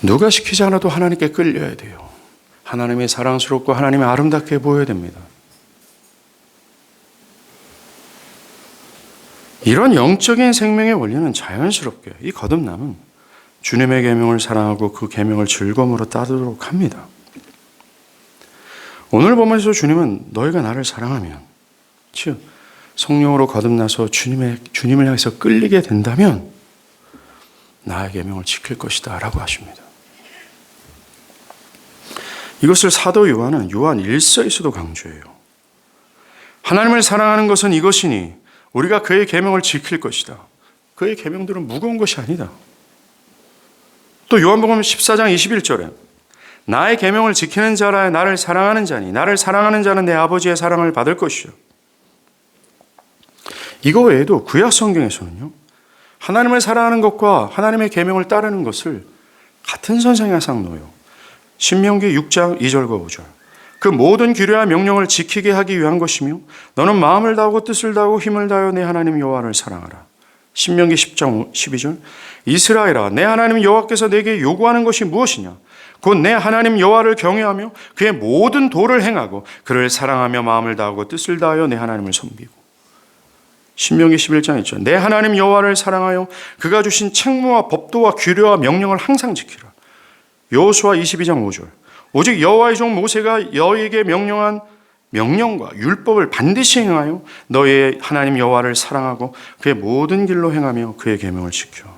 누가 시키지 않아도 하나님께 끌려야 돼요. 하나님이 사랑스럽고 하나님이 아름답게 보여야 됩니다. 이런 영적인 생명의 원리는 자연스럽게 이 거듭남은 주님의 계명을 사랑하고 그 계명을 즐거움으로 따르도록 합니다. 오늘 보면서 주님은 너희가 나를 사랑하면, 즉 성령으로 거듭나서 주님을 향해서 끌리게 된다면 나의 계명을 지킬 것이다 라고 하십니다. 이것을 사도 요한은 요한 1서에서도 강조해요. 하나님을 사랑하는 것은 이것이니 우리가 그의 계명을 지킬 것이다. 그의 계명들은 무거운 것이 아니다. 또 요한복음 14장 21절에 나의 계명을 지키는 자라 나를 사랑하는 자니 나를 사랑하는 자는 내 아버지의 사랑을 받을 것이요. 이거 외에도 구약 성경에서는요. 하나님을 사랑하는 것과 하나님의 계명을 따르는 것을 같은 선상에 항상 놓여요. 신명기 6장 2절과 5절. 그 모든 규례와 명령을 지키게 하기 위한 것이며 너는 마음을 다하고 뜻을 다하고 힘을 다하여 내 하나님 여호와를 사랑하라. 신명기 10장 12절. 이스라엘아 내 하나님 여호와께서 내게 요구하는 것이 무엇이냐? 곧 내 하나님 여호와를 경외하며 그의 모든 도를 행하고 그를 사랑하며 마음을 다하고 뜻을 다하여 내 하나님을 섬기고. 신명기 11장 1절. 내 하나님 여호와를 사랑하여 그가 주신 책무와 법도와 규례와 명령을 항상 지키라. 여호수아 22장 5절. 오직 여호와의 종 모세가 너희에게 명령한 명령과 율법을 반드시 행하여 너희의 하나님 여호와를 사랑하고 그의 모든 길로 행하며 그의 계명을 지켜.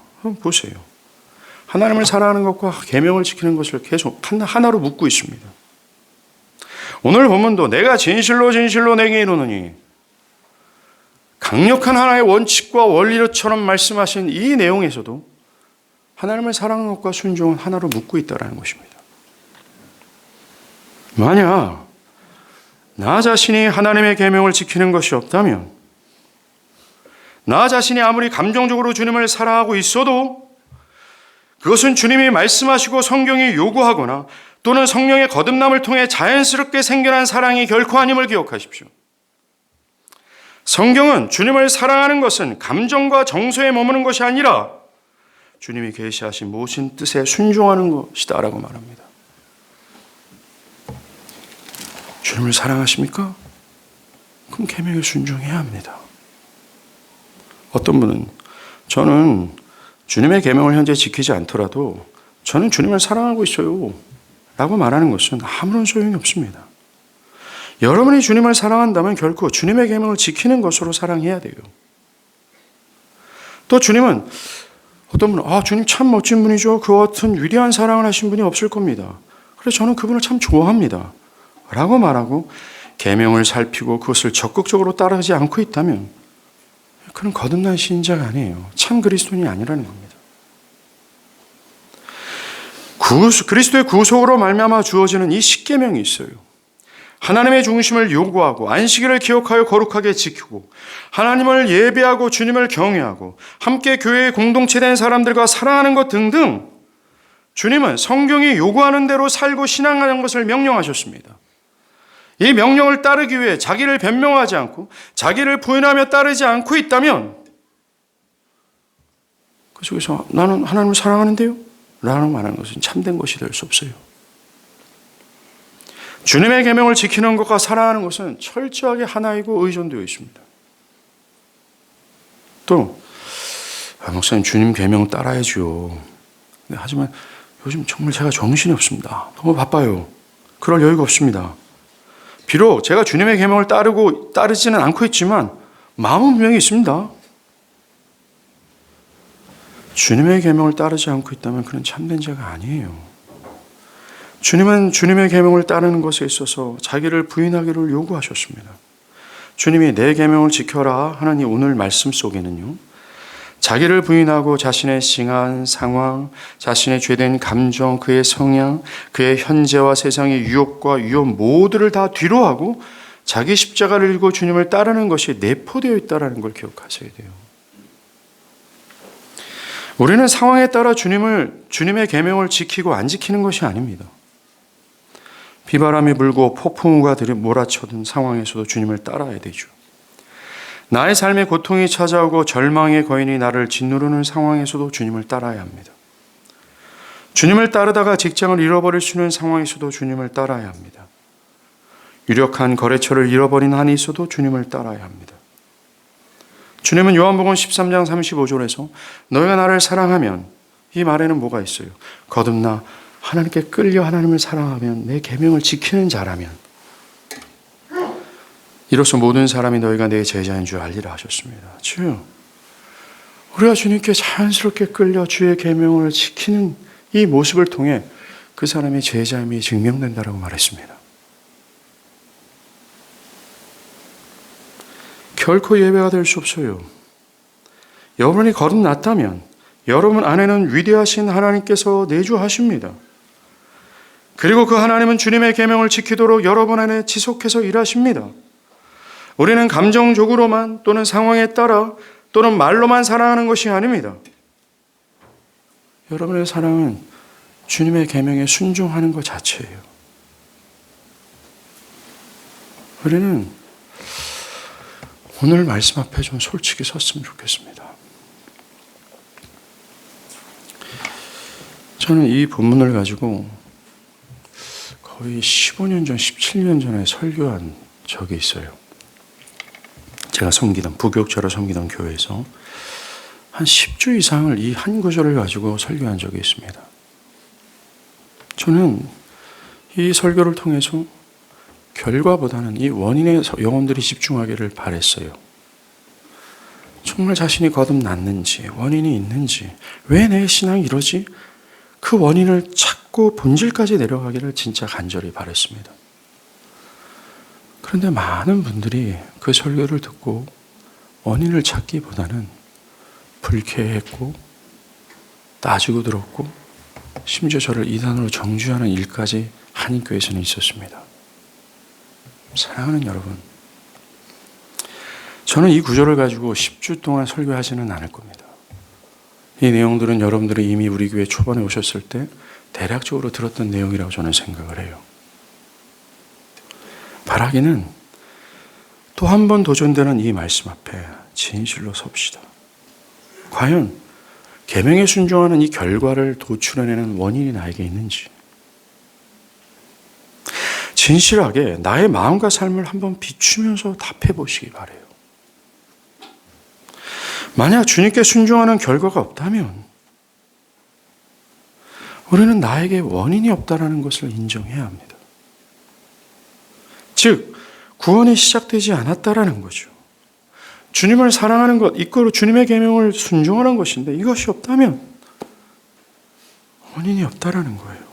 보세요. 하나님을 사랑하는 것과 계명을 지키는 것을 계속 하나로 묶고 있습니다. 오늘 본문도 내가 진실로 진실로 내게 이르노니 강력한 하나의 원칙과 원리처럼 말씀하신 이 내용에서도 하나님을 사랑하는 것과 순종은 하나로 묶고 있다는 것입니다. 만약 나 자신이 하나님의 계명을 지키는 것이 없다면 나 자신이 아무리 감정적으로 주님을 사랑하고 있어도 그것은 주님이 말씀하시고 성경이 요구하거나 또는 성령의 거듭남을 통해 자연스럽게 생겨난 사랑이 결코 아님을 기억하십시오. 성경은 주님을 사랑하는 것은 감정과 정서에 머무는 것이 아니라 주님이 계시하신 모신 뜻에 순종하는 것이다 라고 말합니다. 주님을 사랑하십니까? 그럼 계명에 순종해야 합니다. 어떤 분은 저는 주님의 계명을 현재 지키지 않더라도 저는 주님을 사랑하고 있어요 라고 말하는 것은 아무런 소용이 없습니다. 여러분이 주님을 사랑한다면 결코 주님의 계명을 지키는 것으로 사랑해야 돼요. 또 주님은 어떤 분은 주님 참 멋진 분이죠. 그와 같은 위대한 사랑을 하신 분이 없을 겁니다. 그래서 저는 그분을 참 좋아합니다 라고 말하고 계명을 살피고 그것을 적극적으로 따르지 않고 있다면 그는 거듭난 신자가 아니에요. 참 그리스도인이 아니라는 겁니다. 그리스도의 구속으로 말미암아 주어지는 이 십계명이 있어요. 하나님의 중심을 요구하고 안식일을 기억하여 거룩하게 지키고 하나님을 예배하고 주님을 경외하고 함께 교회의 공동체 된 사람들과 사랑하는 것 등등 주님은 성경이 요구하는 대로 살고 신앙하는 것을 명령하셨습니다. 이 명령을 따르기 위해 자기를 변명하지 않고 자기를 부인하며 따르지 않고 있다면 그 속에서 나는 하나님을 사랑하는데요? 라는 말하는 것은 참된 것이 될 수 없어요. 주님의 계명을 지키는 것과 사랑하는 것은 철저하게 하나이고 의존되어 있습니다. 또 목사님 주님 계명 따라야죠. 하지만 요즘 정말 제가 정신이 없습니다. 너무 바빠요. 그럴 여유가 없습니다. 비록 제가 주님의 계명을 따르지는 않고 있지만 마음은 분명히 있습니다. 주님의 계명을 따르지 않고 있다면 그는 참된 자가 아니에요. 주님은 주님의 계명을 따르는 것에 있어서 자기를 부인하기를 요구하셨습니다. 주님이 내 계명을 지켜라 하는 이 오늘 말씀 속에는요, 자기를 부인하고 자신의 싱한 상황, 자신의 죄된 감정, 그의 성향, 그의 현재와 세상의 유혹과 위험 모두를 다 뒤로하고 자기 십자가를 들고 주님을 따르는 것이 내포되어 있다는 걸 기억하셔야 돼요. 우리는 상황에 따라 주님의 계명을 지키고 안 지키는 것이 아닙니다. 비바람이 불고 폭풍우가 몰아쳐든 상황에서도 주님을 따라야 되죠. 나의 삶에 고통이 찾아오고 절망의 거인이 나를 짓누르는 상황에서도 주님을 따라야 합니다. 주님을 따르다가 직장을 잃어버릴 수 있는 상황에서도 주님을 따라야 합니다. 유력한 거래처를 잃어버린 한이 있어도 주님을 따라야 합니다. 주님은 요한복음 13장 35절에서 너희가 나를 사랑하면, 이 말에는 뭐가 있어요? 거듭나 하나님께 끌려 하나님을 사랑하면 내 계명을 지키는 자라면 이로써 모든 사람이 너희가 내 제자인 줄 알리라 하셨습니다. 주, 우리가 주님께 자연스럽게 끌려 주의 계명을 지키는 이 모습을 통해 그 사람의 제자임이 증명된다라고 말했습니다. 결코 예배가 될 수 없어요. 여러분이 거듭났다면 여러분 안에는 위대하신 하나님께서 내주하십니다. 그리고 그 하나님은 주님의 계명을 지키도록 여러분 안에 지속해서 일하십니다. 우리는 감정적으로만 또는 상황에 따라 또는 말로만 사랑하는 것이 아닙니다. 여러분의 사랑은 주님의 계명에 순종하는 것 자체예요. 우리는 오늘 말씀 앞에 좀 솔직히 섰으면 좋겠습니다. 저는 이 본문을 가지고 거의 15년 전, 17년 전에 설교한 적이 있어요. 제가 부교육자로 섬기던 교회에서 한 10주 이상을 이 한 구절을 가지고 설교한 적이 있습니다. 저는 이 설교를 통해서 결과보다는 이 원인에 영혼들이 집중하기를 바랬어요. 정말 자신이 거듭났는지, 원인이 있는지, 왜 내 신앙이 이러지? 그 원인을 찾고 본질까지 내려가기를 진짜 간절히 바랬습니다. 그런데 많은 분들이 그 설교를 듣고 원인을 찾기보다는 불쾌했고 따지고 들었고 심지어 저를 이단으로 정죄하는 일까지 한인교회에서는 있었습니다. 사랑하는 여러분, 저는 이 구절을 가지고 10주 동안 설교하지는 않을 겁니다. 이 내용들은 여러분들이 이미 우리 교회 초반에 오셨을 때 대략적으로 들었던 내용이라고 저는 생각을 해요. 바라기는 또 한 번 도전되는 이 말씀 앞에 진실로 섭시다. 과연 계명에 순종하는 이 결과를 도출해내는 원인이 나에게 있는지, 진실하게 나의 마음과 삶을 한번 비추면서 답해 보시기 바라요. 만약 주님께 순종하는 결과가 없다면 우리는 나에게 원인이 없다는 것을 인정해야 합니다. 즉, 구원이 시작되지 않았다라는 거죠. 주님을 사랑하는 것, 이끌어 주님의 계명을 순종하는 것인데 이것이 없다면 원인이 없다라는 거예요.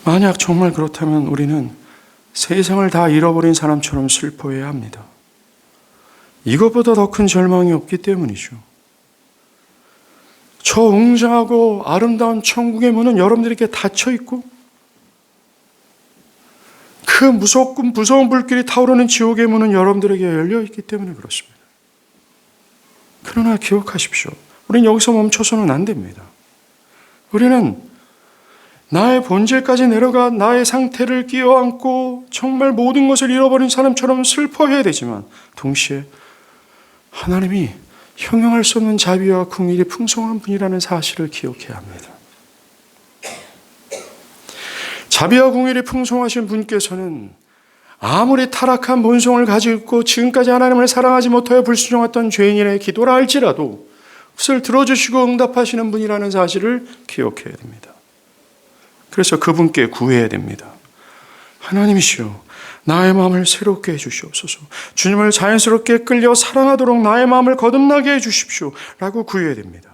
만약 정말 그렇다면 우리는 세상을 다 잃어버린 사람처럼 슬퍼해야 합니다. 이것보다 더 큰 절망이 없기 때문이죠. 저 웅장하고 아름다운 천국의 문은 여러분들에게 닫혀 있고 그 무서운 불길이 타오르는 지옥의 문은 여러분들에게 열려 있기 때문에 그렇습니다. 그러나 기억하십시오. 우리는 여기서 멈춰서는 안 됩니다. 우리는 나의 본질까지 내려가 나의 상태를 끼어안고 정말 모든 것을 잃어버린 사람처럼 슬퍼해야 되지만 동시에 하나님이 형용할 수 없는 자비와 긍휼이 풍성한 분이라는 사실을 기억해야 합니다. 자비와 긍휼이 풍성하신 분께서는 아무리 타락한 본성을 가지고 있고 지금까지 하나님을 사랑하지 못하여 불순종했던 죄인의 기도라 할지라도 그것을 들어주시고 응답하시는 분이라는 사실을 기억해야 됩니다. 그래서 그분께 구해야 됩니다. 하나님이시여, 나의 마음을 새롭게 해주시옵소서. 주님을 자연스럽게 끌려 사랑하도록 나의 마음을 거듭나게 해주십시오 라고 구해야 됩니다.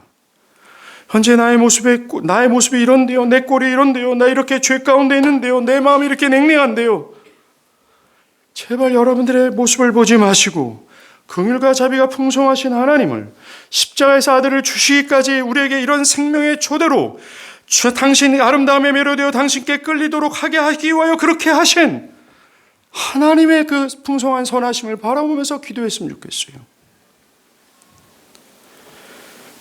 현재 나의 모습이 이런데요, 내 꼴이 이런데요, 나 이렇게 죄 가운데 있는데요, 내 마음이 이렇게 냉랭한데요. 제발 여러분들의 모습을 보지 마시고 긍휼과 자비가 풍성하신 하나님을 십자가에서 아들을 주시기까지 우리에게 이런 생명의 초대로 당신이 아름다움에 매료되어 당신께 끌리도록 하게 하기 위하여 그렇게 하신 하나님의 그 풍성한 선하심을 바라보면서 기도했으면 좋겠어요.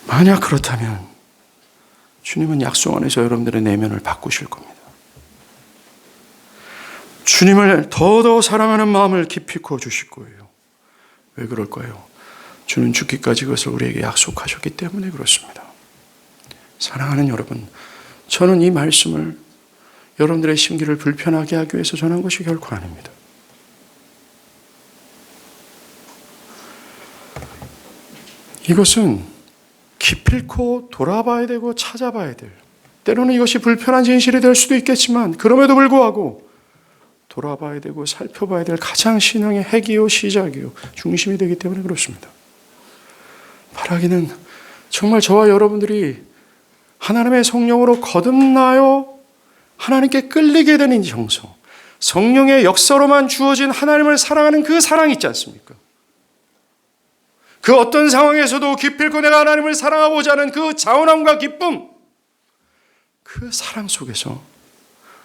만약 그렇다면 주님은 약속 안에서 여러분들의 내면을 바꾸실 겁니다. 주님을 더더 사랑하는 마음을 깊이 주실 거예요. 왜 그럴까요? 주는 죽기까지 그것을 우리에게 약속하셨기 때문에 그렇습니다. 사랑하는 여러분, 저는 이 말씀을 여러분들의 심기를 불편하게 하기 위해서 전한 것이 결코 아닙니다. 이것은 기필코 돌아봐야 되고 찾아봐야 될, 때로는 이것이 불편한 진실이 될 수도 있겠지만 그럼에도 불구하고 돌아봐야 되고 살펴봐야 될 가장 신앙의 핵이요 시작이요 중심이 되기 때문에 그렇습니다. 바라기는 정말 저와 여러분들이 하나님의 성령으로 거듭나요 하나님께 끌리게 되는 정성, 성령의 역사로만 주어진 하나님을 사랑하는 그 사랑 있지 않습니까? 그 어떤 상황에서도 기필코 내가 하나님을 사랑하고자 하는 그 자원함과 기쁨, 그 사랑 속에서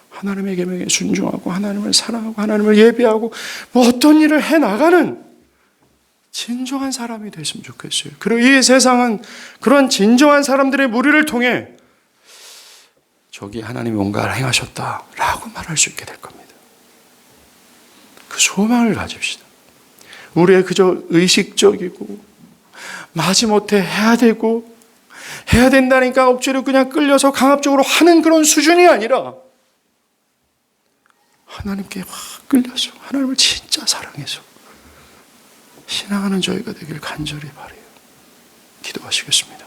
하나님의 계명에 순종하고 하나님을 사랑하고 하나님을 예배하고 뭐 어떤 일을 해나가는 진정한 사람이 됐으면 좋겠어요. 그리고 이 세상은 그런 진정한 사람들의 무리를 통해 저기 하나님이 뭔가를 행하셨다라고 말할 수 있게 될 겁니다. 그 소망을 가집시다. 우리의 그저 의식적이고 마지못해 해야 되고 해야 된다니까 억지로 그냥 끌려서 강압적으로 하는 그런 수준이 아니라 하나님께 확 끌려서 하나님을 진짜 사랑해서 신앙하는 저희가 되길 간절히 바라요. 기도하시겠습니다.